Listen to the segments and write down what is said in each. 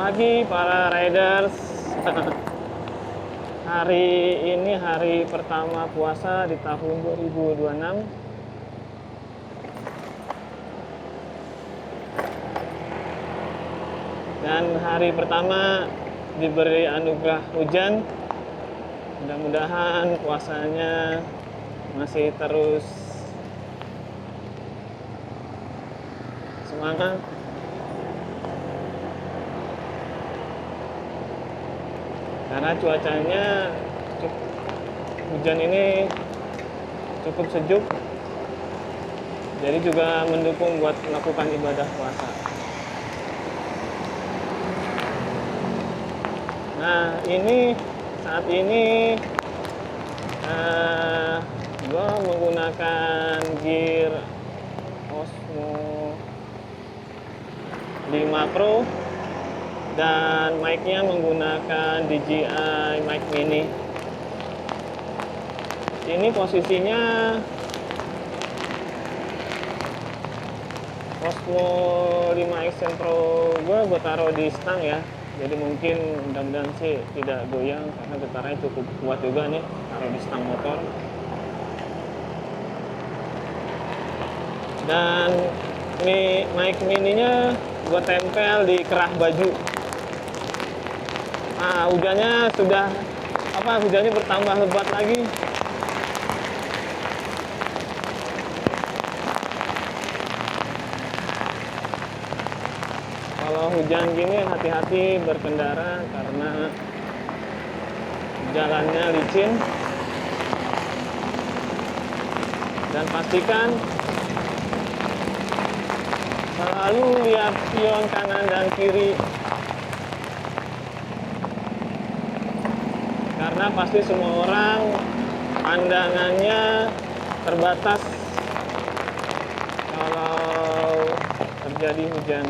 pagi para riders. Hari ini hari pertama puasa di tahun 2026. Dan hari pertama diberi anugerah hujan. Mudah-mudahan puasanya masih terus semangat. Karena cuacanya hujan ini cukup sejuk, jadi juga mendukung buat melakukan ibadah puasa. Nah, ini saat ini gue menggunakan gear Osmo 5 Pro dan mic-nya menggunakan DJI Mic Mini. Ini posisinya Osmo 5 Action Pro gue taruh di stang ya. Jadi mungkin mudah-mudahan sih tidak goyang karena getarannya cukup kuat juga nih, taruh di stang motor. Dan ini mic mininya gue tempel di kerah baju. Nah, hujannya bertambah lebat lagi. Kalau hujan gini hati-hati berkendara karena jalannya licin. Dan pastikan selalu lihat spion kanan dan kiri. Karena pasti semua orang pandangannya terbatas kalau terjadi hujan.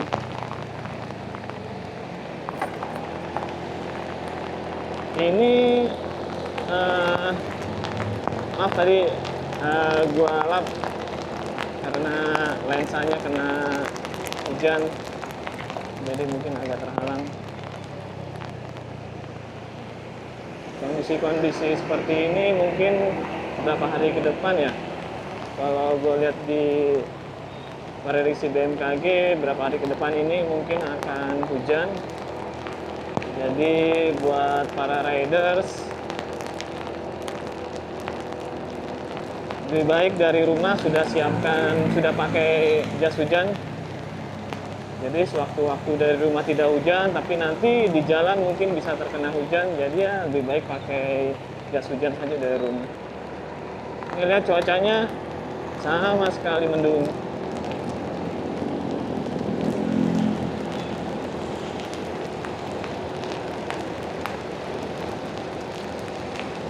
Ini maaf tadi gua lap karena lensanya kena hujan, jadi mungkin agak terhalang. Kondisi seperti ini mungkin beberapa hari ke depan ya. Kalau gue lihat di prediksi BMKG beberapa hari ke depan ini mungkin akan hujan. Jadi buat para riders lebih baik dari rumah sudah pakai jas hujan. Jadi sewaktu-waktu dari rumah tidak hujan, tapi nanti di jalan mungkin bisa terkena hujan, jadi ya lebih baik pakai jas hujan saja dari rumah. Ini lihat cuacanya sama sekali mendung.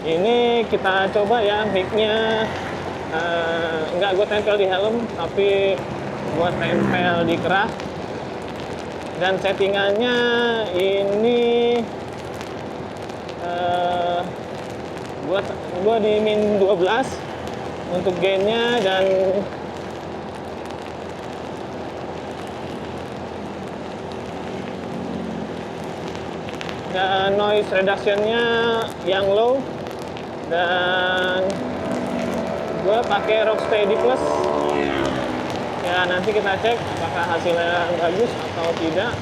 Ini kita coba ya mic-nya, enggak gue tempel di helm, tapi gue tempel di kerah. Dan settingannya ini gua di min 12 untuk gainnya, dan noise reductionnya yang low, dan gua pakai Rocksteady Plus. Ya, nanti kita cek apakah hasilnya bagus atau tidak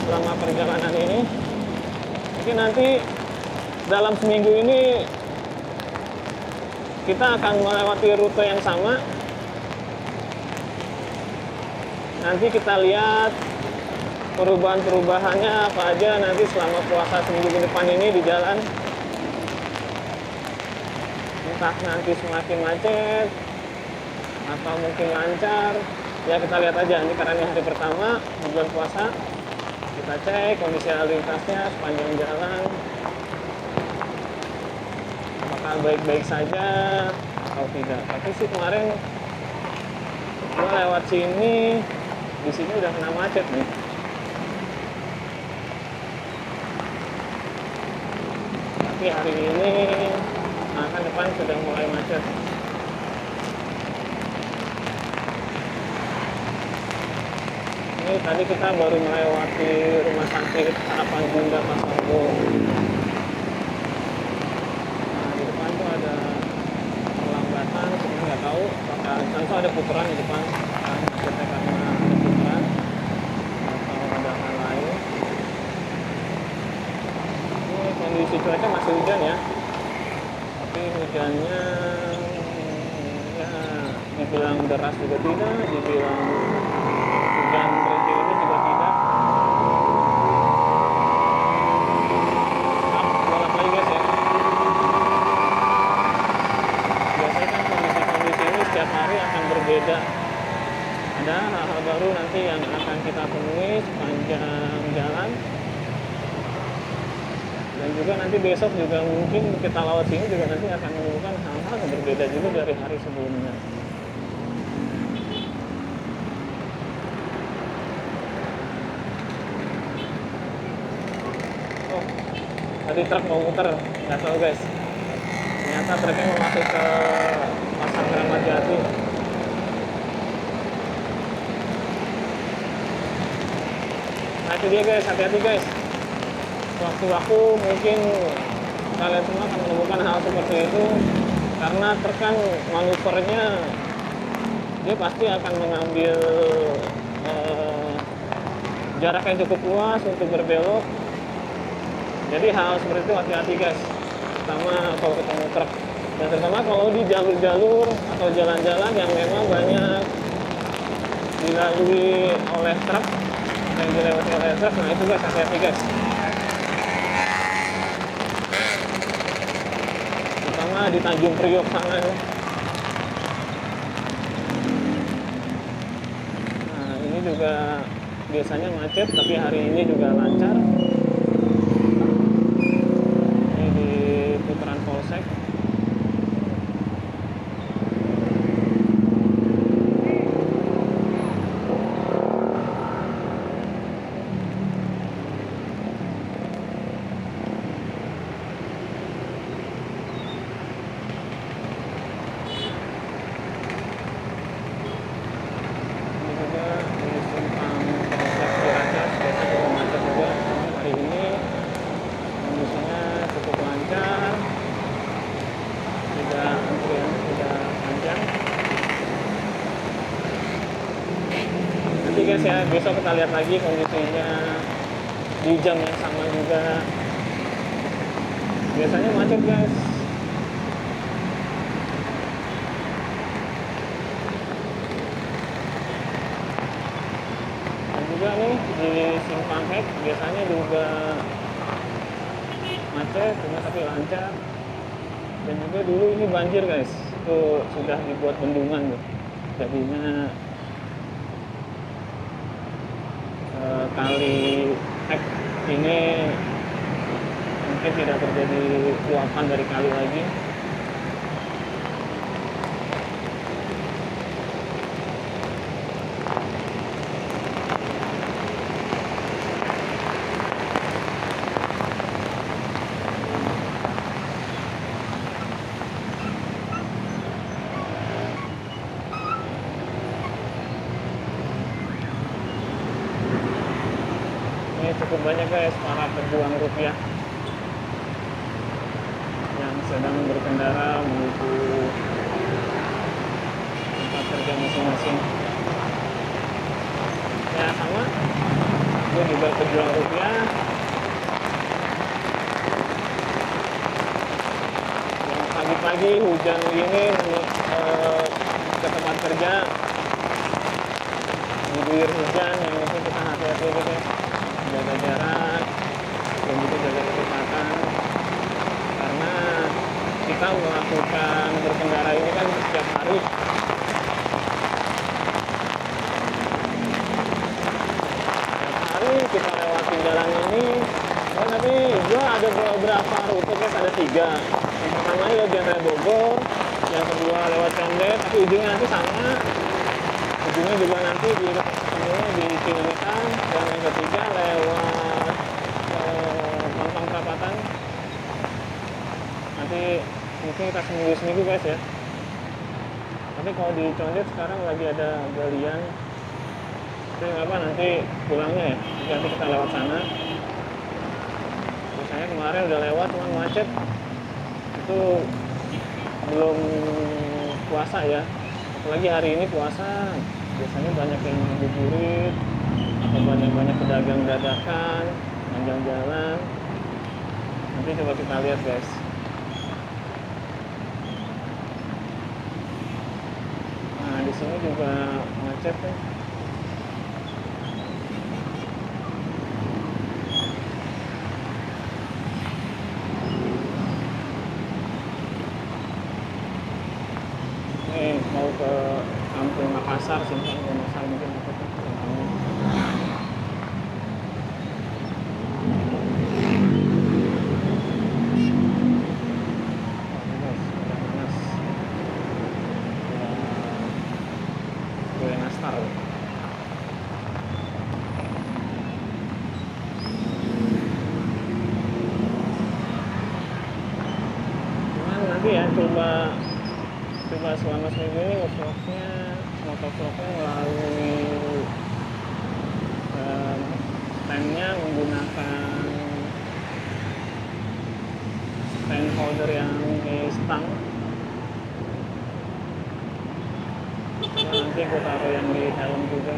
selama perjalanan ini. Mungkin nanti dalam seminggu ini kita akan melewati rute yang sama. Nanti kita lihat perubahan-perubahannya apa aja nanti selama puasa seminggu ke depan ini di jalan. Entah nanti semakin macet atau mungkin lancar. Ya kita lihat aja, ini karena ini hari pertama di bulan puasa. Kita cek kondisi lalu lintasnya sepanjang jalan, apakah baik-baik saja atau tidak. Tapi sih kemarin gua lewat sini, di sini udah kena macet nih. Tapi hari ini kan depan sudah mulai macet. Ini tadi kita baru melewati rumah sakit Harapan Bunda Pasarbo. Nah, di depan tuh ada perlambatan, sebenarnya nggak tahu apakah itu ada putaran di depan, kan macetnya karena ada putaran atau ada hal lain. Ini kondisi cuaca masih hujan ya, tapi hujannya ya dibilang deras juga tidak, dibilang hujan berhenti ini juga tidak. Balap lagi guys ya. Biasanya kan kondisi-kondisi ini setiap hari akan berbeda. Ada hal-hal baru nanti yang akan kita temui sepanjang jalan. Dan juga nanti besok juga mungkin kita lewat sini juga nanti akan menemukan hal-hal yang berbeda juga dari hari sebelumnya. Oh, tadi truk mau muter, nggak tahu guys. Ternyata truknya mau masuk ke Pasar Keramat Jati. Nah itu dia guys, hati-hati guys. Waktu-waktu mungkin kalian semua akan menemukan hal seperti itu karena truk kan manuvernya dia pasti akan mengambil jarak yang cukup luas untuk berbelok. Jadi hal seperti itu hati-hati guys, terutama kalau ketemu truk dan terutama kalau di jalur-jalur atau jalan-jalan yang memang banyak dilalui oleh truk, yang dilewati oleh truk. Nah itu guys, hati-hati guys, terutama di Tanjung Priok sana. Nah ini juga biasanya macet, tapi hari ini juga lancar. Ini di putaran Polsek. Guys ya, besok kita lihat lagi kondisinya di jam yang sama juga. Biasanya macet guys. Dan juga nih di Simpang Hek biasanya juga macet, cuma tapi lancar. Dan juga dulu ini banjir guys, itu sudah dibuat bendungan tuh, jadinya kali Hek ini mungkin tidak terjadi luapan dari kali lagi. Cukup banyak guys para pejuang rupiah yang sedang berkendara menuju tempat kerja masing-masing. Ya sama, gue juga pejuang rupiah yang pagi-pagi hujan gini ke tempat kerja diguyur hujan, yang penting kita hati-hati guys, jaga jarak dan juga jaga kecepatan, karena kita melakukan berkendara ini kan setiap hari. Setiap hari kita lewati jalan ini. Oh, tapi juga ada beberapa rute guys, ada 3. Yang pertama ya Genre Bogor, yang kedua lewat Condet, tapi ujungnya nanti sama. Ujungnya juga nanti di ketemunya di Cililitan, dan yang ketiga lewat Mampang Perapatan. Nanti mungkin kita seminggu guys ya. Tapi kalau di Condet sekarang lagi ada galian Itu apa nanti pulangnya ya, nanti kita lewat sana. Biasanya kemarin udah lewat cuman macet. Itu belum puasa ya, apalagi hari ini puasa. Biasanya banyak yang ngabuburit atau banyak pedagang dadakan panjang jalan. Nanti coba kita lihat guys. Nah di sini juga macet ya. Ini mau ke Kampung Makassar, Simpang Makassar mungkin apa tuh? Ya coba selama seminggu ini motovlognya melalui standnya menggunakan stand holder yang di stang. Nanti aku taruh yang di helm juga.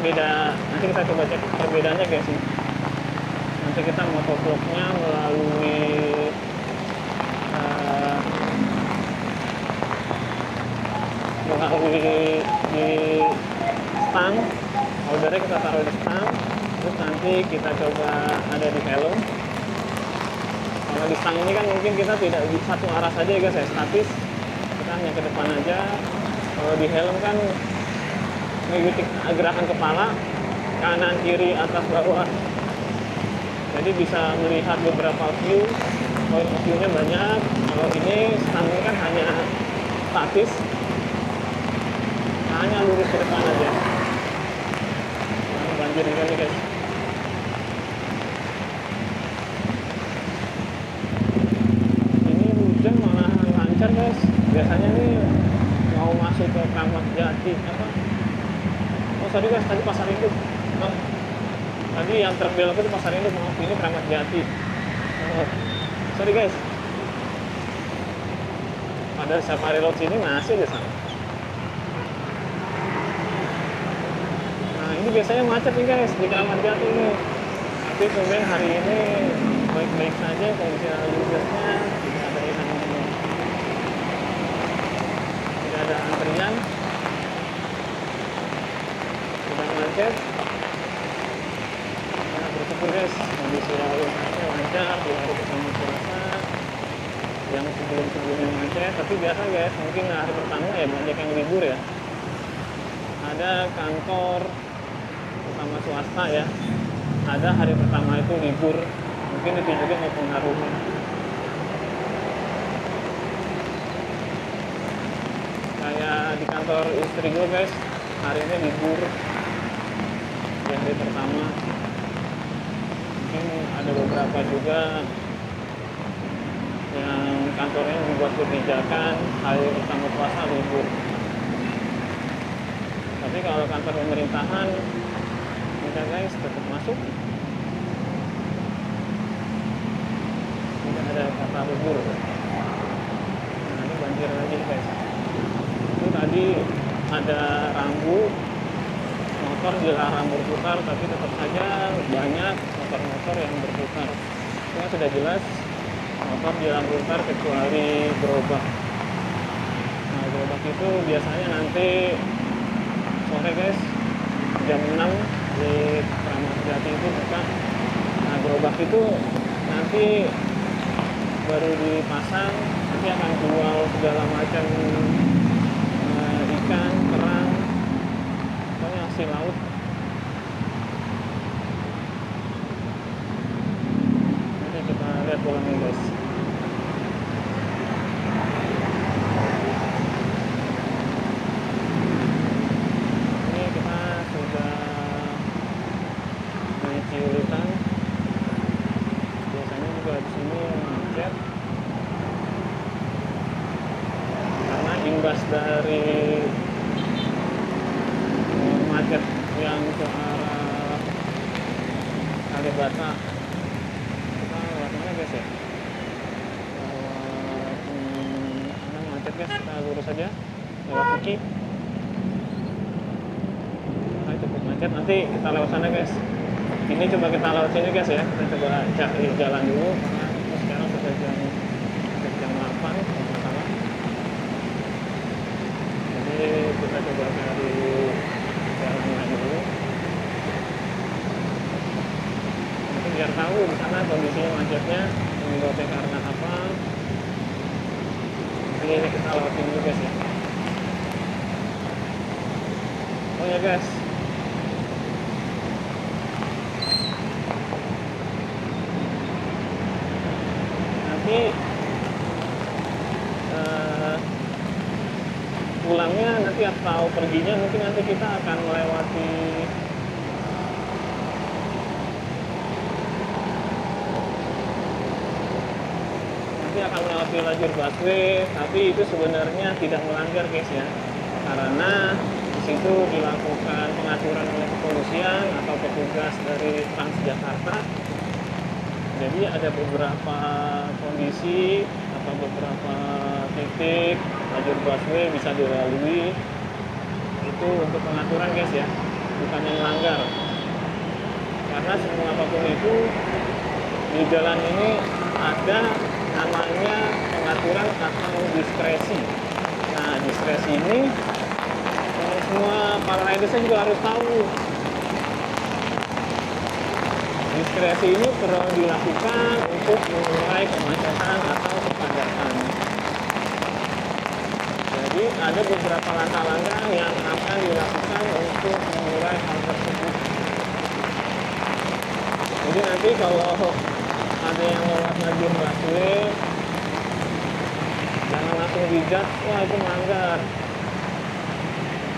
Beda, nanti kita coba cek perbedaannya guys. Nanti kita motovlognya melalui di stang, holdernya kita taruh di stang, terus nanti kita coba ada di helm. Kalau di stang ini kan mungkin kita tidak di satu arah saja ya guys ya, statis, kita hanya ke depan aja. Kalau di helm kan mengikuti gerakan kepala, kanan, kiri, atas, bawah. Jadi bisa melihat beberapa view, point of view-nya banyak. Kalau ini stangnya kan hanya statis, hanya lurus ke depan aja. Nah, banjir juga nih guys. Ini hujan malah lancar guys. Biasanya nih mau masuk ke Kramat Jati apa? Sorry guys, tadi Pasar Induk. Nah, tadi yang terbelok itu Pasar Induk, maaf, ini Kramat Jati. Sorry guys. Pada Safari Road sini masih di sana. Nah, ini biasanya macet nih guys di Kramat Jati ini. Tapi kemudian hari ini baik-baik saja kondisi lalu lintasnya, tidak ada antrian. Macet. Nah, bersyukur guys, kondisi lalu lintasnya lancar di hari pertama puasa. Yang sebelum-sebelumnya macet, tapi biasa guys, mungkin hari pertama ya banyak yang libur ya. Ada kantor utama swasta ya, ada hari pertama itu libur, mungkin itu juga mempengaruhi. Kayak di kantor istri gue guys, hari ini libur di hari pertama. Mungkin ada beberapa juga yang kantornya membuat kebijakan hari pertama puasa libur. Tapi kalau kantor pemerintahan tidak guys, tetap masuk, tidak ada kata libur. Nah, ini banjir lagi guys. Itu tadi ada rambu motor dilarang berputar, tapi tetap saja banyak motor-motor yang berputar. Ini sudah jelas motor dilarang berputar kecuali gerobak. Nah, gerobak itu biasanya nanti sore guys, jam 6 di Kramat Jati itu buka. Nah, gerobak itu nanti baru dipasang, nanti akan jual segala macam ikan, kerang, pokoknya hasil laut. Nanti kita lihat pulangnya guys. Ini kita sudah naik Ciulitan. Biasanya juga di sini macet karena imbas dari macet yang ke arah Kalibata. Kita lewat mana guys ya? Lewat macet guys, kita lurus aja lewat Uki. Nah, cukup macet, nanti kita lewat sana guys. Ini coba kita lewat sini guys ya. Kita coba cari jalan dulu karena ini sekarang sudah jam 8 kalau nggak salah. Jadi kita coba cari jalannya dulu. Nanti biar tahu di sana kondisinya macetnya menyebabkan karena apa. Ini kita lewatin dulu guys ya. Oh ya guys, nanti pulangnya nanti atau perginya mungkin nanti kita akan melewati lajur busway, tapi itu sebenarnya tidak melanggar guys ya, karena di situ dilakukan pengaturan oleh kepolisian atau petugas dari Transjakarta. Jadi ada beberapa kondisi atau beberapa titik lajur busway bisa dilalui, itu untuk pengaturan guys ya, bukan yang melanggar. Karena semua apapun itu di jalan ini ada namanya pengaturan atau diskresi. Nah, diskresi ini semua para riders juga harus tahu. Diskresi ini perlu dilakukan untuk mengurai kemacetan atau kepadatan. Jadi ada beberapa langkah-langkah yang akan dilakukan untuk mengurai hal tersebut. Jadi nanti kalau ada yang lewat lajur busway, jangan langsung dijat, wah itu melanggar.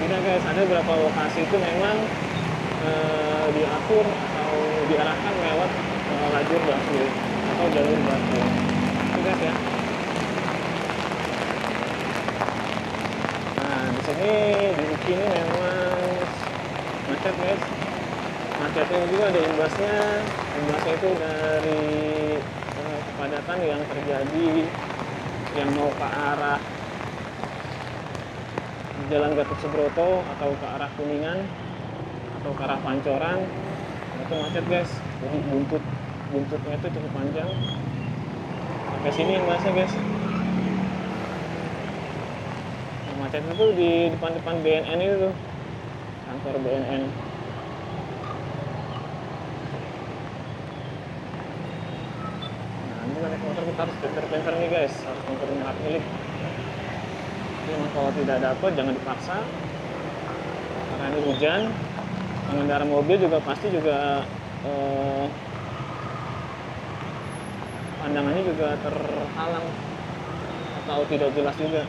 Tidak guys, ada beberapa lokasi itu memang diatur atau diarahkan lewat lajur busway atau jalur busway. Itu guys ya. Nah di sini di Uki ini memang macet guys. Macetnya juga ada imbasnya. Imbasnya itu dari kepadatan yang terjadi yang mau ke arah Jalan Gatot Subroto atau ke arah Kuningan atau ke arah Pancoran, itu macet guys. Jadi buntutnya itu cukup panjang sampai sini imbasnya guys. Nah, macet itu di depan BNN itu tuh, kantor BNN. Naik motor kita harus pinter-pinter nih guys, harus pinter-pinter hak milik. Jadi kalau tidak dapat jangan dipaksa, karena ini hujan. Pengendara mobil juga pasti juga pandangannya juga terhalang atau tidak jelas juga.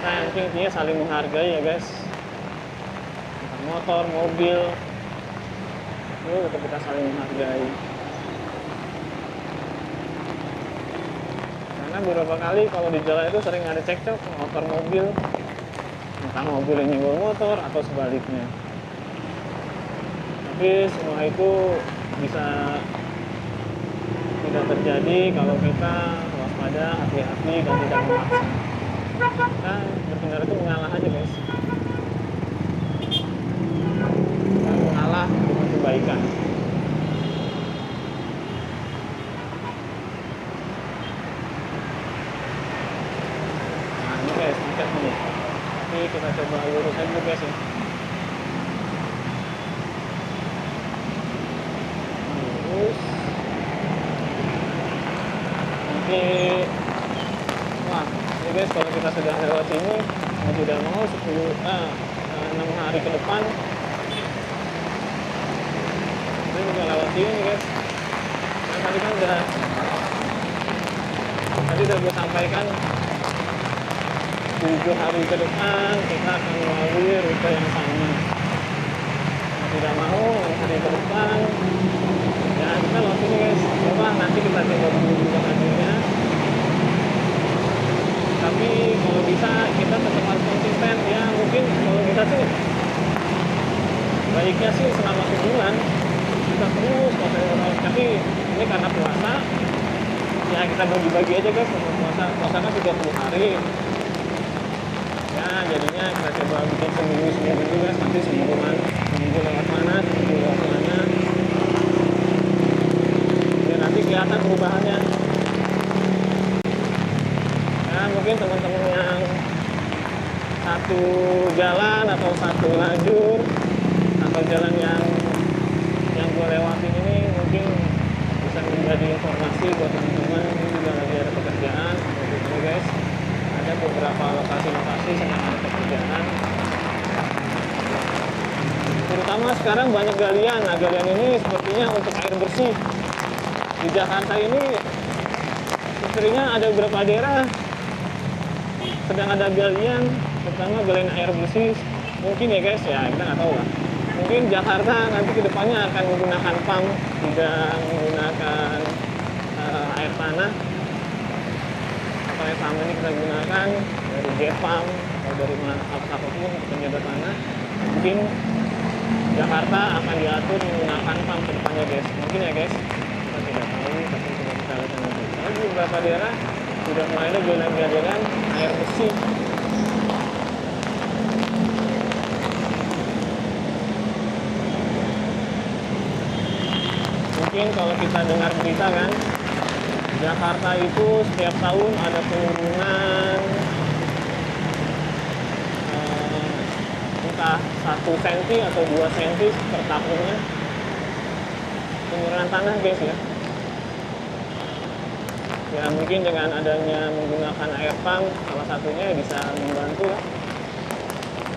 Kita yang intinya saling menghargai ya guys, motor, mobil. Yuk kita saling menghargai. Karena beberapa kali kalau di jalan itu sering ada cekcok motor mobil, entah mobil yang nyenggol motor atau sebaliknya. Tapi semua itu bisa tidak terjadi kalau kita waspada, hati-hati dan tidak memaksa. Kita berkendara itu mengalah aja guys. Mengalah dengan kebaikan. Nah ini guys, macet nih. Tapi kita coba lurus aja guys ya. Lurus. Nanti, wah ini guys kalau kita sudah lewat sini, mau tidak mau 6 hari ke depan ini juga lewat sini guys. Nah, tadi kan udah gue sampaikan 7 hari ke depan kita akan melalui rute yang sama. Mau tidak mau 6 hari ke depan ya kita baiknya sih selama sebulan kita terus kontrol. Tapi ini karena puasa, ya kita bagi-bagi aja guys. Puasa kan 30 hari. Ya jadinya kita coba bikin seminggu juga, nanti seminggu lewat mana, seminggu lewat mana. Ya nanti kelihatan perubahannya. Ya mungkin teman-teman yang satu jalan atau satu lajur atau jalan yang gue lewatin ini mungkin bisa menjadi informasi buat teman-teman. Ini juga lagi ada pekerjaan gitu guys. Ada beberapa lokasi-lokasi sedang ada pekerjaan, terutama sekarang banyak galian. Nah galian ini sepertinya untuk air bersih. Di Jakarta ini sepertinya ada beberapa daerah sedang ada galian, terutama galian air bersih. Mungkin ya guys, ya kita nggak tahu lah. Mungkin Jakarta nanti kedepannya akan menggunakan pump, tidak menggunakan air tanah. Air tanah ini kita gunakan dari jet pump atau dari mana apapun penyedot tanah. Mungkin Jakarta akan diatur menggunakan pump ke depannya guys. Mungkin ya guys, kita tidak tahu, tapi coba kita lihat nanti. Tapi beberapa daerah sudah mulai ada galian air bersih. Mungkin kalau kita dengar berita kan, Jakarta itu setiap tahun ada penurunan entah 1 cm atau 2 cm per tahunnya, penurunan tanah guys ya. Ya mungkin dengan adanya menggunakan air pump salah satunya bisa membantu lah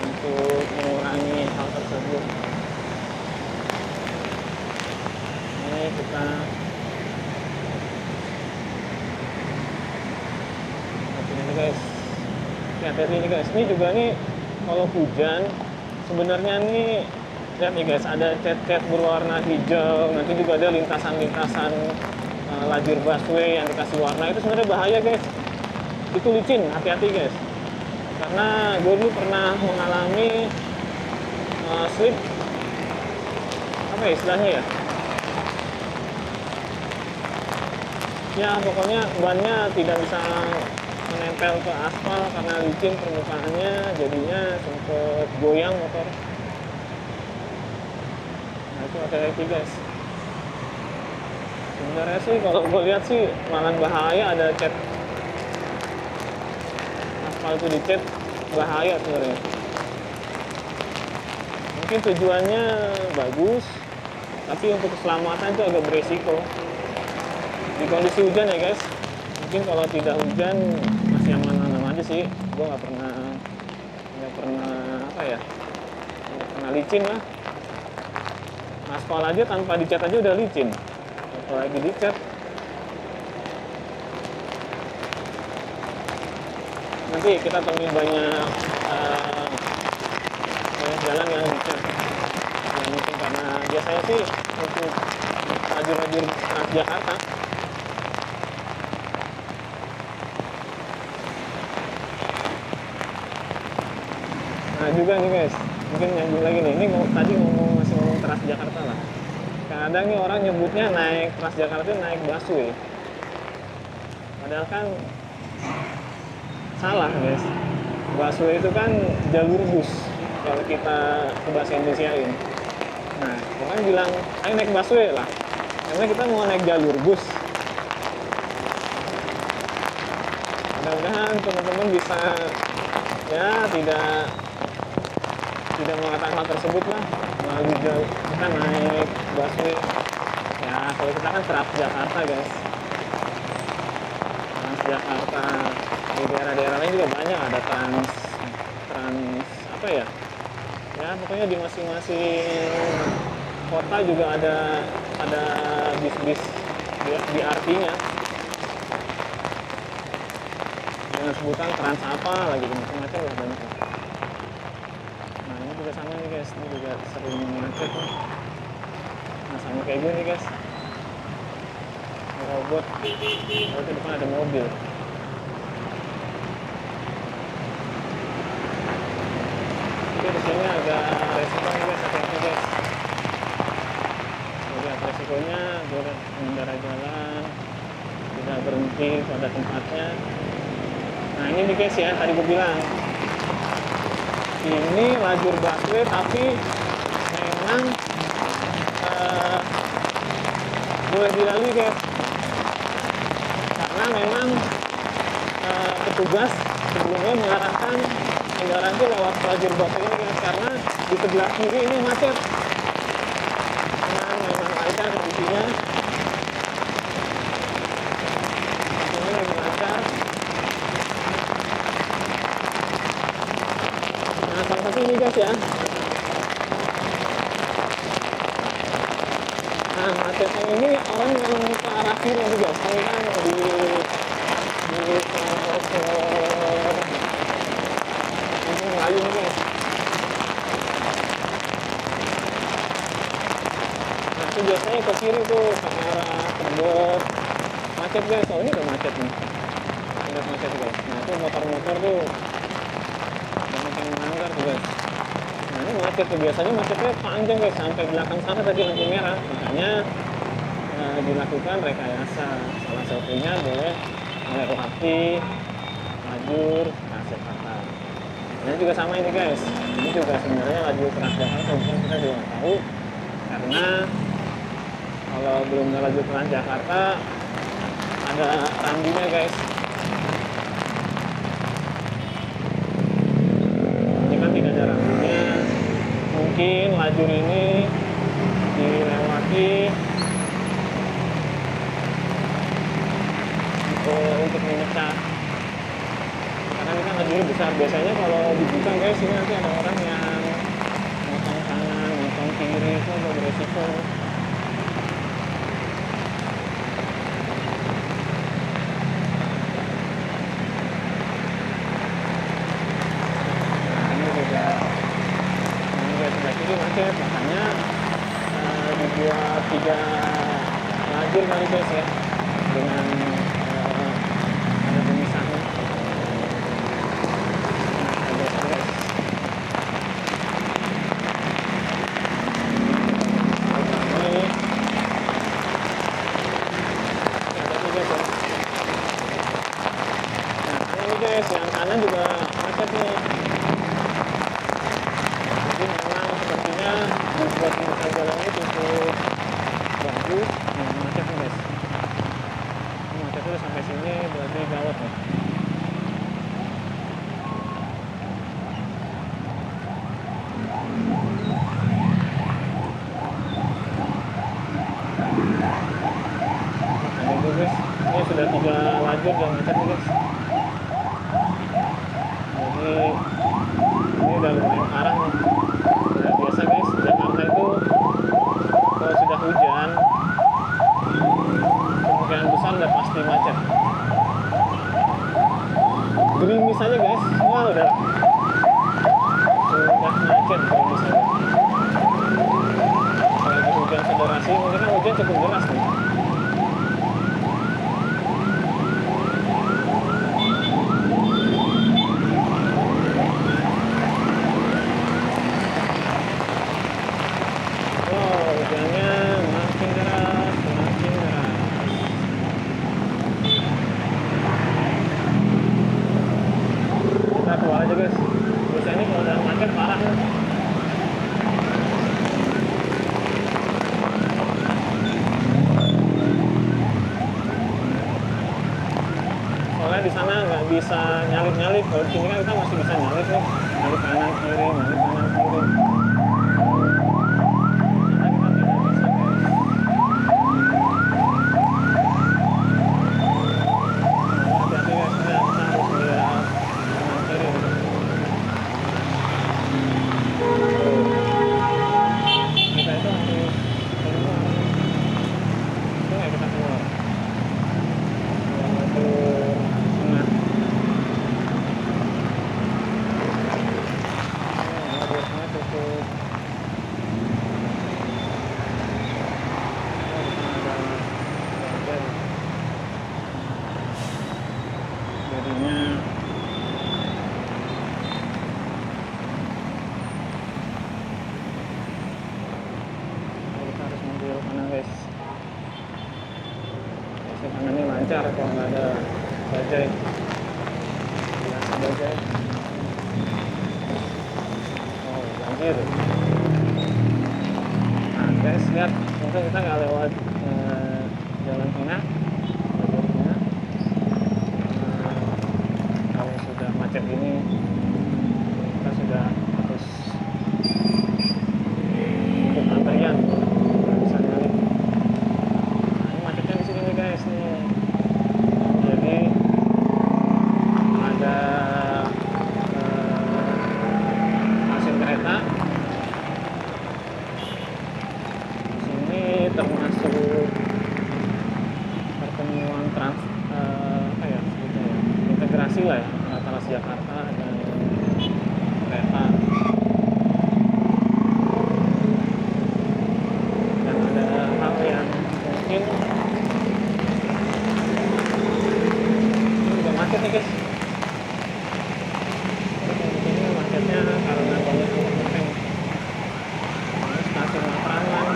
untuk mengurangi hal tersebut. Ini kita ini guys, hati-hati ini guys. Ini juga nih kalau hujan sebenarnya nih, lihat nih guys, ada cat-cat berwarna hijau. Nanti juga ada lintasan-lintasan lajur busway yang dikasih warna. Itu sebenarnya bahaya guys, itu licin, hati-hati guys. Karena gue dulu pernah mengalami slip, apa ya istilahnya ya, ya pokoknya bannya tidak bisa menempel ke aspal karena licin permukaannya, jadinya sempet goyang motor. Nah itu hati-hati guys. Sebenarnya sih kalau gue lihat sih malah bahaya, ada cat aspal itu dicat, bahaya sebenarnya. Mungkin tujuannya bagus, tapi untuk keselamatan itu agak beresiko di kondisi hujan ya guys. Mungkin kalau tidak hujan masih aman-aman aja sih. Gue nggak pernah apa ya, nggak pernah licin lah. Aspal aja tanpa dicat aja udah licin, apalagi dicat. Nanti kita temuin banyak jalan yang dicat. Ya mungkin karena biasanya sih untuk lajur-lajur Transjakarta. Nah juga nih guys, mungkin nyambung lagi nih. Ini tadi masih ngomong Transjakarta lah. Kadang nih orang nyebutnya naik Transjakarta naik busway. Padahal kan salah guys. Busway itu kan jalur bus kalau kita ke bahasa Indonesiain. Nah orang bilang ayo naik busway lah, karena kita mau naik jalur bus. Mudah-mudahan teman-teman bisa ya tidak mengatakan hal tersebut lah. Melalui kita naik busway ya, kalau kita kan Transjakarta guys. Transjakarta, di daerah-daerah lain juga banyak ada trans apa ya, ya pokoknya di masing-masing kota juga ada bis-bis BRT-nya dengan sebutan trans apa lagi, macam-macam lah banyak. Nah ini juga sama nih guys, ini juga sering macet nih. Nah sama kayak gue nih guys, robot, kalau di depan ada mobil. Jadi di sini agak resiko nih guys, hati-hati guys. pokoknya pengendara jalan tidak berhenti pada tempatnya. Nah ini nih guys ya, tadi gue bilang ini lajur busway tapi memang boleh dilalui guys, karena memang petugas sebelumnya mengarahkan kendaraan itu lewat lajur busway ini guys, karena di sebelah kiri ini macet. Nah memang lancar kondisinya, ini lagi lancar. Nah salah satu ini guys ya, nah macetnya ini orang yang ke arah kiri nih guys, ini kan di ini Melayu nih guys. Nah itu biasanya ke kiri tuh ke arah Tebet macet guys. Oh ini udah macet nih, udah macet guys. Nah itu motor-motor tuh banyak yang melanggar tuh guys. Nah ini macet tuh, biasanya macetnya panjang guys, sampai belakang sana tadi lampu merah. Makanya dilakukan rekayasa, salah satunya boleh melewati lajur Transjakarta. Ini juga sama ini guys, ini juga sebenarnya lajur Transjakarta, bukan kita juga tahu, karena kalau belum ada lajur Transjakarta ada rambunya guys. Ini kan tidak ada rambunya, mungkin lajur ini dilewati untuk memecah, karena ini kan lajur besar. Biasanya kalau dibuka guys, ini nanti ada orang yang motong kanan, motong kiri, itu agak beresiko. Nah ini juga, ini guys sebelah kiri macet, makanya dibuat 3 lajur kali guys ya, dengan ada pemisahnya. Guys, yang kanan juga macet nih. Jadi memang sepertinya membuat pembukaan jalannya cukup bagus. Nah, macet nih guys. Ini macet udah sampai sini, berarti gawat nih. Nah itu guys, ini sudah 3 lajur dan macet nih guys. Jadi ini udah lumayan parah nih. Nah, biasa guys, Jakarta itu kalau sudah hujan kemungkinan besar udah pasti macet. Gerimis aja guys, wah udah macet gerimis aja. Kalau hujan federasi, mungkin kan hujan cukup deras nih. Hujannya makin deras, semakin deras. Kita keluar aja guys. Biasanya ini kalau udah macet parah nih. Soalnya di sana nggak bisa nyalip-nyalip. Kalau di sini kan kita masih bisa nyalip nih, nyalip kanan kiri, nyalip kanan kiri. Jadinya kita harus mengambil kanan guys. lancar kalau nggak ada bajai. Biasa bajai. Oh, banjir. Nah, guys, lihat, mungkin kita nggak lewat jalan tengah, jalur tengah. Kalau sudah macet ini, kita sudah harus ikut antrian, nggak bisa nyalip. Nah, ini macetnya di sini nih guys nih. Jadi ada stasiun kereta. Di sini termasuk pertemuan integrasi lah ya antara Transjakarta dan kereta. Dan ada hal yang mungkin ini juga macet nih guys. Ini macetnya karena banyak overtaking. Ini stasiun Matraman.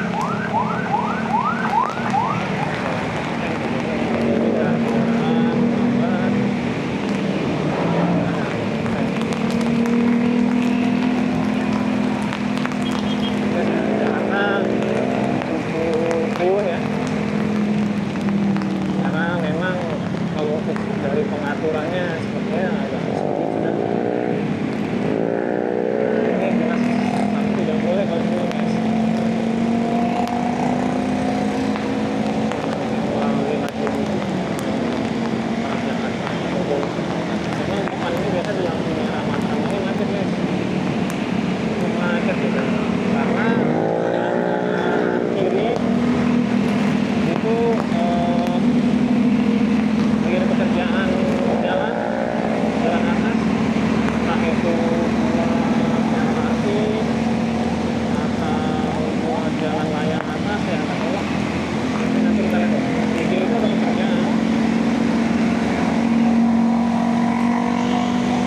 Dari pengaturannya sepertinya agak sulit sudah. Ini jelas tapi tidak boleh kalau dulu guys. Melalui laju Transjakarta. Memang depan ini biasa di lampu merah Matraman ini macet guys. Macet gitu. Karena kiri itu lagi ada pekerjaan jalan atas, entah itu MRT atau buat jalan layang atas ya, nggak tahu lah. Tapi nanti kita lihat di kiri itu ada pekerjaan.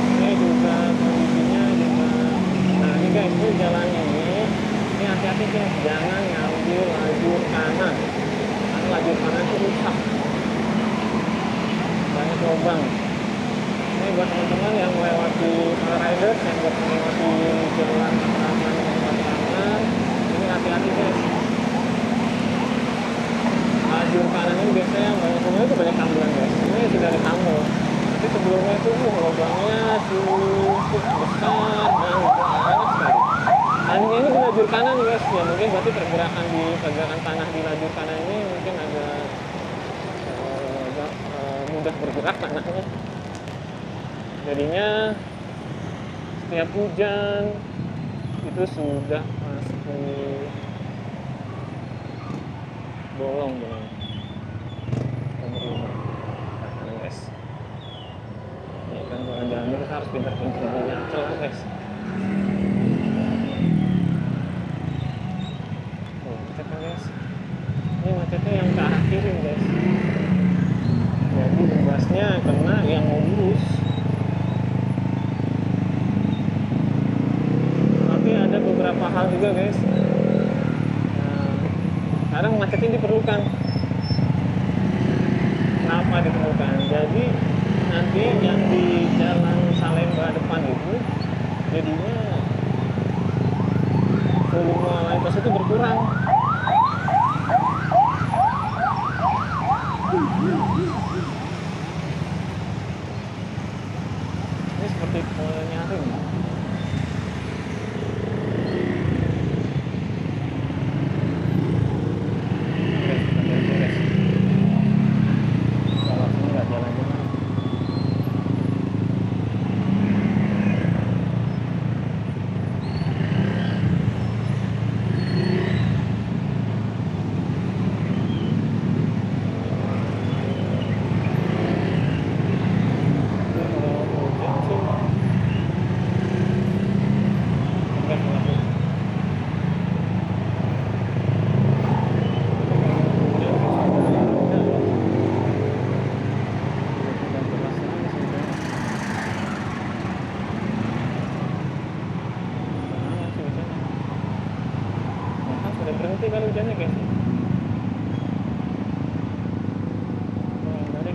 Ini juga kondisinya juga. Nah ini guys, itu jalan ini hati-hati guys, jangan ngambil lajur kanan karena lajur kanan itu rusak, banyak lubang. Ini buat teman-teman yang melewati riders yang buat melewati jalan Matraman, ini hati-hati guys. Lajur kanan ini biasanya banyak lubang, itu banyak tamburan guys. Ini sudah ditambal, tapi sebelumnya itu lubangnya cukup besar dan banyak sekali. Dan ini di lajur kanan guys, ya mungkin berarti pergerakan tanah di lajur kanan ini mungkin agak mudah bergerak tanahnya. Jadinya setiap hujan itu sudah pasti bolong dengan pemerintah. Nah, guys, ya kan jalan-jalan ini kita harus pintar-pintar nyacel guys. Macet kan guys, ini macetnya yang ke arah kiri guys. Jadi imbasnya kena yang mau lurus. Tapi ada beberapa hal juga guys. Nah, kadang macet ini diperlukan. Kenapa diperlukan? Jadi nanti yang di jalan Salemba depan itu jadinya volume lalu lintas itu berkurang. Ini seperti penyaring. Kalau sini nggak jalan-jalan. Berhenti kalau hujannya guys. Dari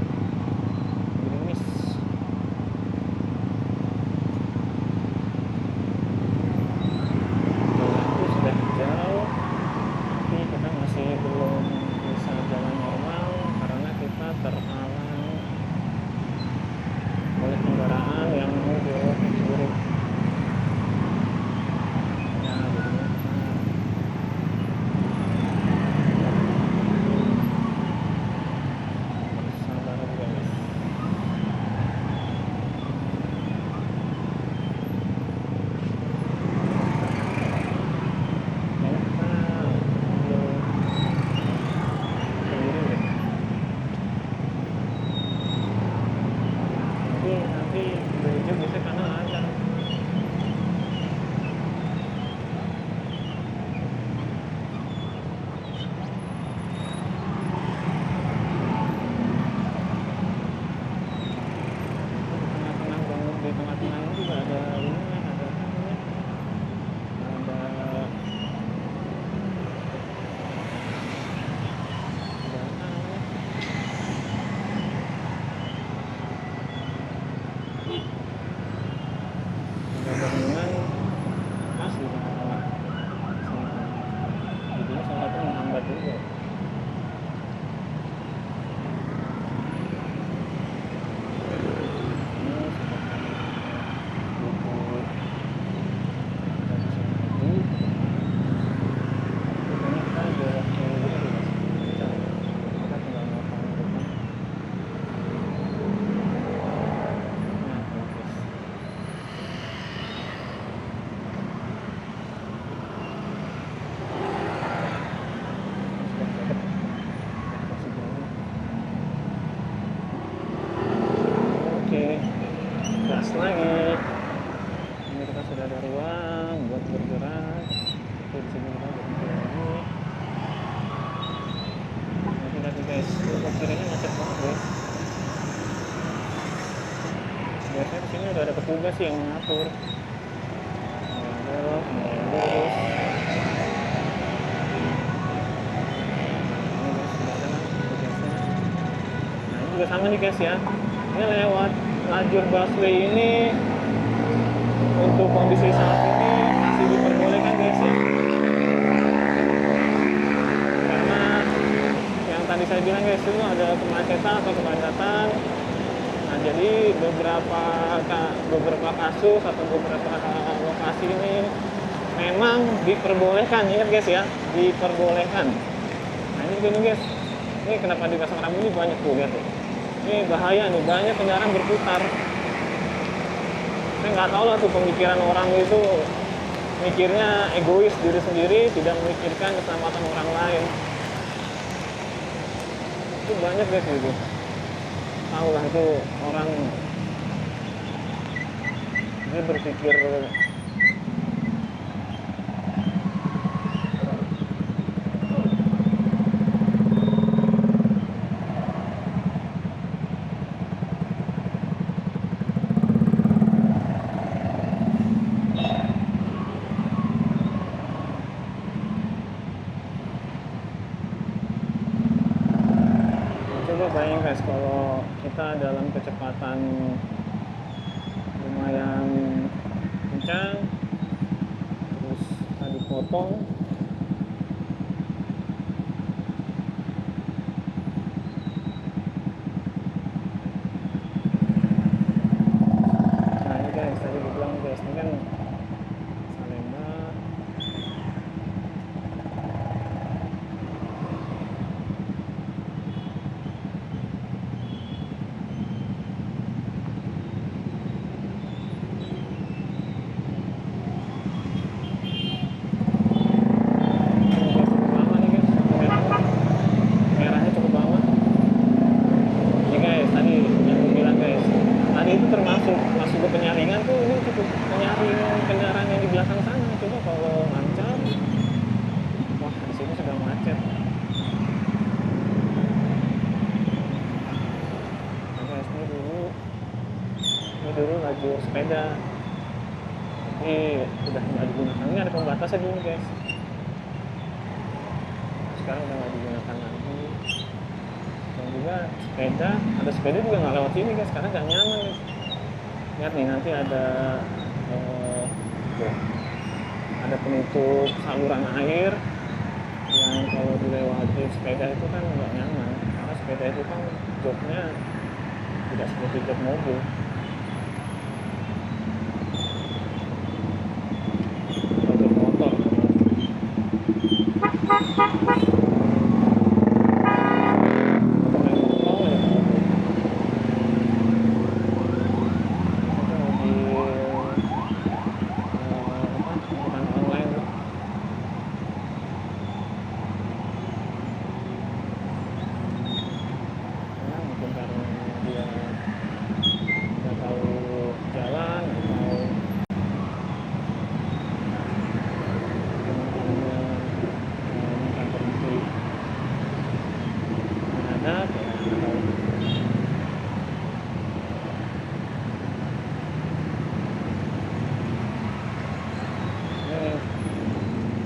sini udah ada petugas sih yang ngatur. Belok, lurus. Nah, ini juga sama nih guys ya. Ini lewat lajur busway ini untuk kondisi saat ini masih diperbolehkan guys ya. Karena yang tadi saya bilang guys, itu ada kemacetan atau kepadatan. Nah, jadi beberapa kasus atau beberapa lokasi ini memang diperbolehkan, ingat guys ya, diperbolehkan. Nah, ini juga nih guys, ini kenapa di pasang rambu ini banyak tuh, lihat tuh. Ini bahaya nih, banyak kendaraan berputar. Saya nggak tahu lah tuh pemikiran orang itu, mikirnya egois diri sendiri, tidak memikirkan keselamatan orang lain. Itu banyak guys gitu. Tahu lah itu orang, dia berpikir bayangin guys, kalau kita dalam kecepatan lumayan kencang terus tadi potong, nah ini guys tadi gue bilang guys, ini kan Salemba. Masuk ke penyaringan tuh, ini cukup penyaring kendaraan yang di belakang sana. Coba kalau lancar, wah di sini sudah macet. Nah guys, ini dulu lajur sepeda, ini sudah nggak digunakan. Ini ada pembatasnya dulu guys, sekarang udah nggak digunakan lagi. Dan juga ada sepeda juga nggak lewat sini guys, karena nggak nyaman guys. Lihat nih, nanti ada penutup saluran air yang kalau dilewati sepeda itu kan nggak nyaman, karena sepeda itu kan joknya tidak seperti jok mobil. Atau jok motor.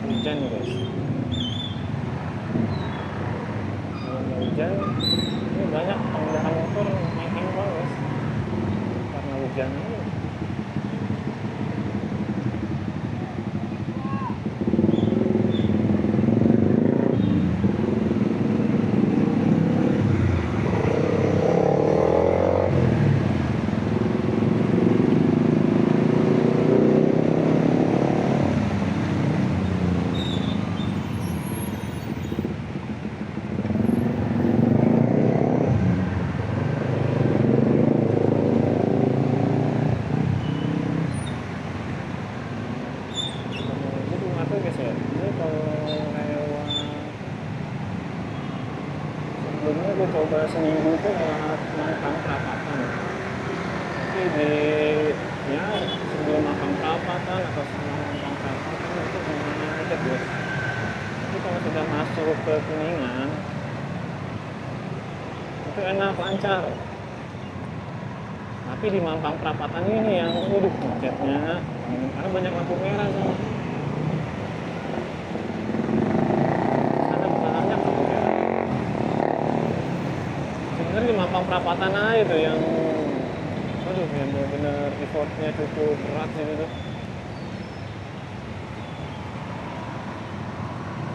Hujan nih guys, kalau nggak hujan ini banyak pengendara motor main handphone guys, karena hujan ini. Sebelumnya gue coba seminggu itu lewat Mampang Perapatan, tapi sebelum Mampang Perapatan atau setelah Mampang Perapatan itu lumayan macet guys. Tapi kalau sudah masuk ke Kuningan itu enak, lancar. Tapi di Mampang Perapatan ini yang waduh macetnya, karena banyak lampu merah sama. Sana banyak lampu merah. Sebenarnya di Mampang Perapatan aja tuh yang waduh yang benar-benar effortnya cukup berat sih itu.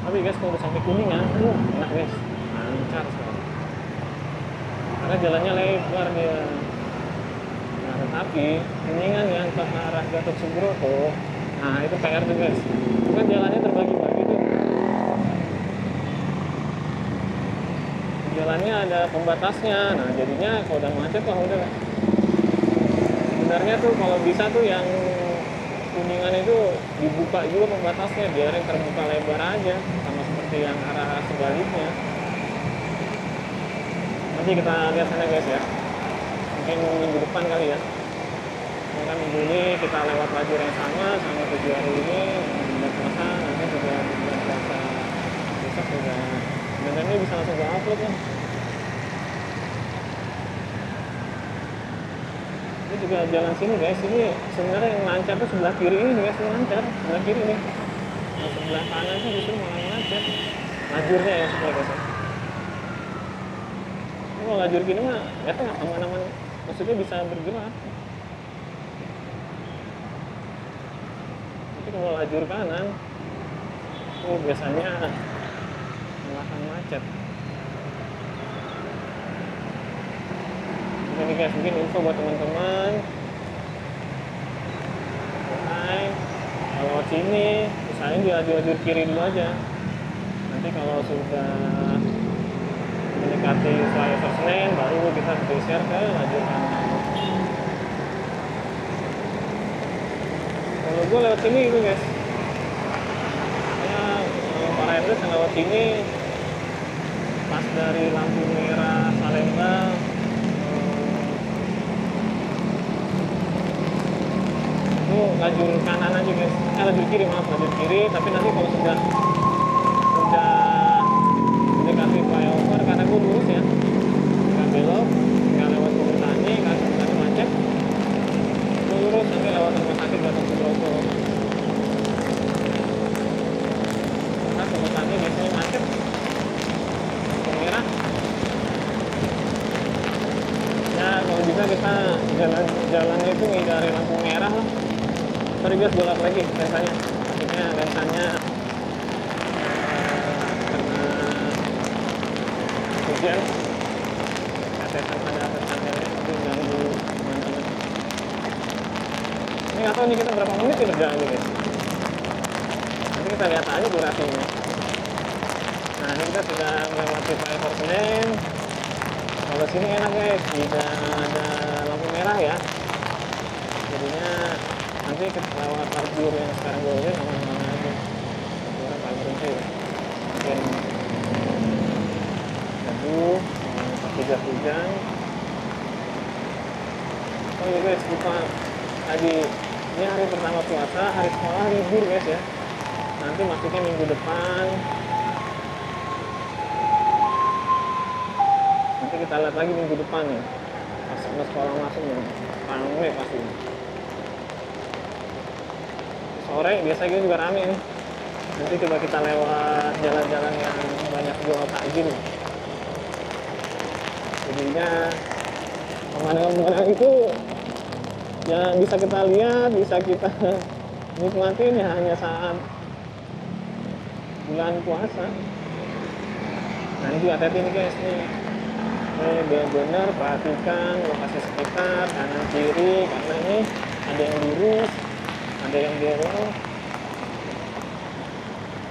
Tapi guys kalau udah sampai Kuningan, enak guys, lancar sekali. Karena jalannya lebar dia. Nah tetapi Kuningan yang ke arah Gatot Subroto, nah itu PR tuh guys. Itu kan jalannya terbagi-bagi tuh. Jalannya ada pembatasnya, nah jadinya kalau udah macet wah udah. Sebenarnya tuh kalau bisa tuh yang Kuningan itu dibuka juga pembatasnya biar yang terbuka lebar aja, sama seperti yang arah sebaliknya. Nanti kita lihat sana guys ya, mungkin minggu depan kali ya. Kan minggu ini kita lewat lajur yang sama tujuh hari ini bulan puasa, nanti juga bulan puasa besok juga sebenarnya bisa langsung gue upload ya. Ini juga jalan sini guys, ini sebenarnya yang lancar tuh sebelah kiri ini guys, yang lancar sebelah kiri nih. Nah, sebelah kanan tuh justru malah lancar lajurnya ya sebelah guys ya. Ini kalau lajur gini mah ya tuh aman-aman, maksudnya bisa bergerak. Tapi kalau lajur kanan biasanya malah macet. Ini guys mungkin info buat teman-teman. Hai, kalau lewat sini usahain di lajur kiri dulu aja. Nanti kalau sudah mendekati flyover Senen baru kita geser ke lajur kanan. Kalau gue lewat sini itu guys, para riders yang lewat sini pas dari lampu merah Salemba itu lajur kanan aja guys, lajur kiri maaf, lajur kiri. Tapi nanti kalau sudah mendekati flyover, karena gue lurus ya, nggak belok, nggak lewat Komutannya, karena macet, gue lurus nanti lewat rumah sakit Gatot Subroto. Karena Komutannya biasanya macet, lampu merah. Ya kalau bisa kita jalannya itu ngindari lampu merah lah. Sorry guys, bolak lagi lensanya. Akhirnya lensanya karena hujan, kasetan pada santelnya itu ganggu teman-teman. Ini nggak tahu nih kita berapa menit ya berjalan nih guys. Nanti kita lihat aja durasinya. Nah ini kita sudah melewati flyover Senen. Kalau sini enak guys, tidak ada lampu merah ya. Jadinya nanti kita lewat lajur yang sekarang gue lihat aman-aman aja. Lajurnya paling berhenti ya. Mungkin teduh, pas hujan. Oh iya guys, lupa tadi ini hari pertama puasa, hari sekolah libur guys ya. Nanti masuknya minggu depan. Nanti kita lihat lagi minggu depan nih, pas sekolah masuk nih, rame pasti. Sore biasanya juga rame nih. Nanti coba kita lewat jalan-jalan yang banyak jual takjil. Jadinya pemandangan-pemandangan itu ya bisa kita lihat, bisa kita nikmatin ya hanya saat bulan puasa. Nah ini juga hati-hati nih guys nih. Benar-benar perhatikan lokasi sekitar kanan kiri, karena ini ada yang lurus, ada yang belok.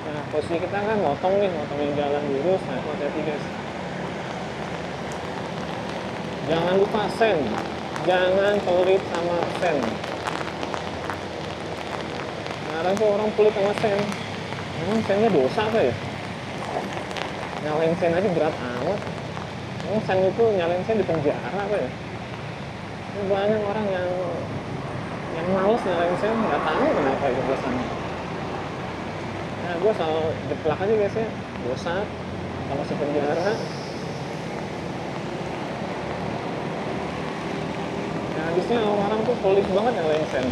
Nah posisi kita kan motongin jalan lurus. Nah itu hati-hati guys. Jangan lupa sen, jangan pelit sama sen. Sekarang tuh orang pelit sama sen. Emang sennya dosa apa ya? Nyalain sen aja berat amat. Emang sen itu nyalain sen di penjara apa ya? Ini banyak orang yang males nyalain sen, nggak tahu kenapa itu alasannya. Nah gue selalu jeplak aja guys ya, dosa sama si penjara. Dan logiknya orang tuh pelit banget nyalain sen.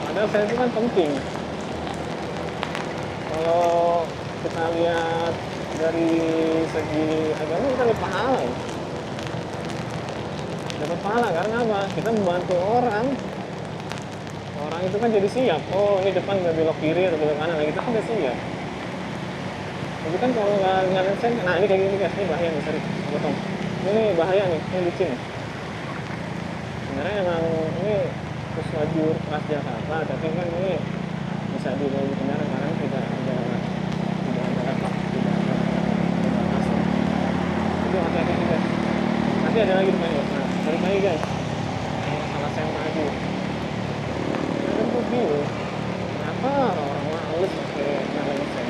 Padahal sen itu kan penting. Kalau kita lihat dari segi agama, kita dapat pahala. Dapat pahala karena apa? Kita membantu orang. Orang itu kan jadi siap. Oh, ini depan nggak belok kiri atau belok kanan, kita kan udah siap. Tapi kan kalau nggak nyalain sen, nah ini kayak gini guys, ini bahaya nih, sorry, potong. Ini bahaya nih, ini licin. Sebenarnya emang ini terus lajur Transjakarta, tapi kan ini bisa dilalui kendaraan karena tidak ada asap. Itu hati-hati guys. Nanti ada lagi depan guys. Nah, balik lagi guys. Masalah sen tadi. Ada tuh bingung. Kenapa orang males pakai nyalain sen?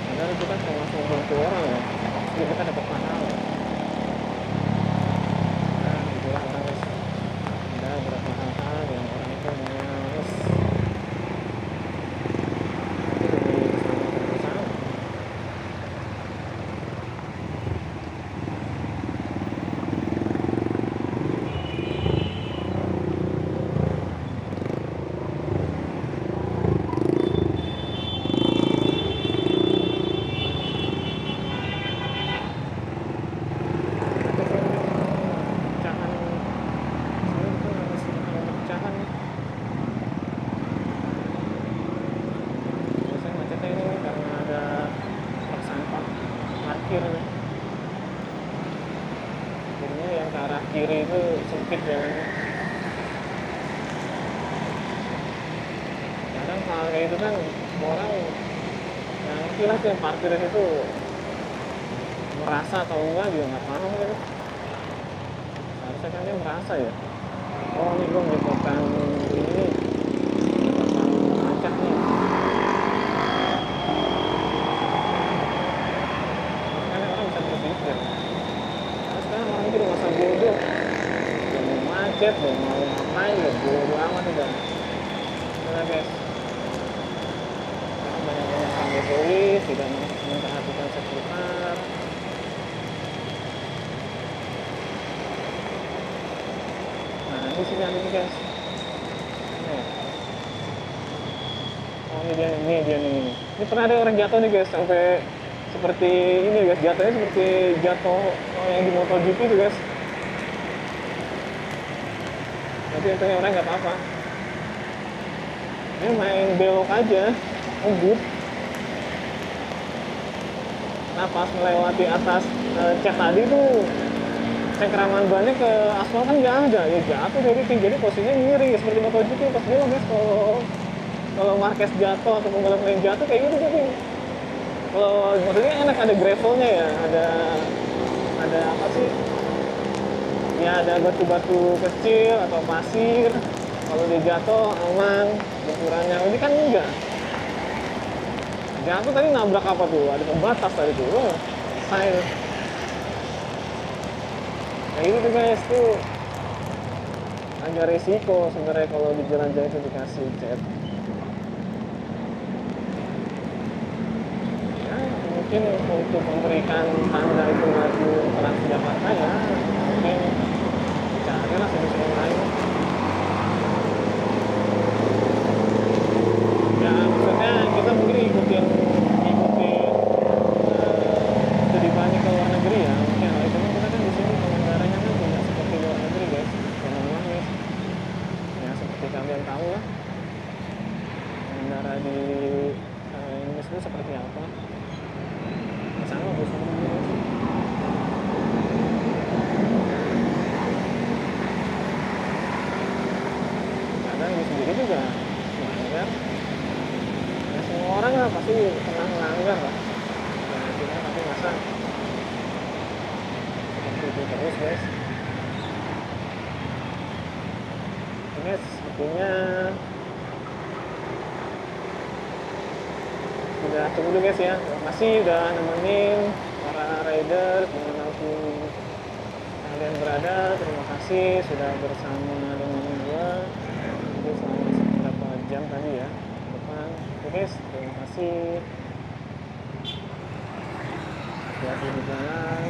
Padahal itu kan termasuk membantu orang ya. Jadi kita dapat pahala. Nah, itulah orang guys. Ada beberapa hal-hal yang orang itu males. Jadinya yang ke arah kiri itu sempit jalannya. Kadang hal kayak itu kan orang yang ngerti lah yang parkiran itu merasa atau enggak juga nggak paham kan. Harusnya kan dia merasa ya. Oh ini gue menyebabkan ini, menyebabkan macet nih. Orang itu udah masa bodoh, udah mau macet, udah mau ngapain, udah bodoh amat udah. Udah guys, sekarang banyak yang egois, tidak memperhatikan sekitar. Nah ini sih ini guys. Oh ini dia nih. Ini pernah ada orang jatuh nih guys, sampai seperti ini guys, jatuhnya seperti jatuh yang di MotoGP itu guys. Tapi untungnya orang nggak apa-apa. Dia main belok aja, ngebut. Nah pas melewati atas cek tadi tuh, cengkraman bannya ke aspal kan nggak ada, ya jatuh jadi posisinya miring seperti MotoGP pas belok guys. Kalau Marquez jatuh atau pembalap lain jatuh kayak gitu jadi. Kalau maksudnya enak ada gravelnya ya, ada apa sih? Ya ada batu-batu kecil atau pasir. Kalau dia jatuh aman benturannya. Ini kan enggak. Jatuh tadi nabrak apa tuh? Ada pembatas tadi tuh. Oh, saya. Kayak gitu tuh guys tuh agak resiko sebenarnya kalau di jalan jaya itu dikasih cat. Mungkin untuk memberikan tanda itu maju Transjakarta ya mungkin carilah solusi yang lain ya, maksudnya kita mungkin ikutin studi banding ke luar negeri ya mungkin hal itu kita kan di sini pengendaranya kan tidak seperti luar negeri guys yang manis ya seperti kalian tahu lah pengendara di Indonesia itu seperti apa. Sama bos kadang dia sendiri juga melanggar ya semua orang lah pasti pernah melanggar lah dan akhirnya tapi masa seperti itu terus guys. Ini sepertinya udah tunggu dulu guys ya, terima kasih udah nemenin para rider dimanapun kalian berada, terima kasih sudah bersama dengan gua itu selama beberapa jam tadi ya depan. Oke guys, terima kasih hati-hati di jalan.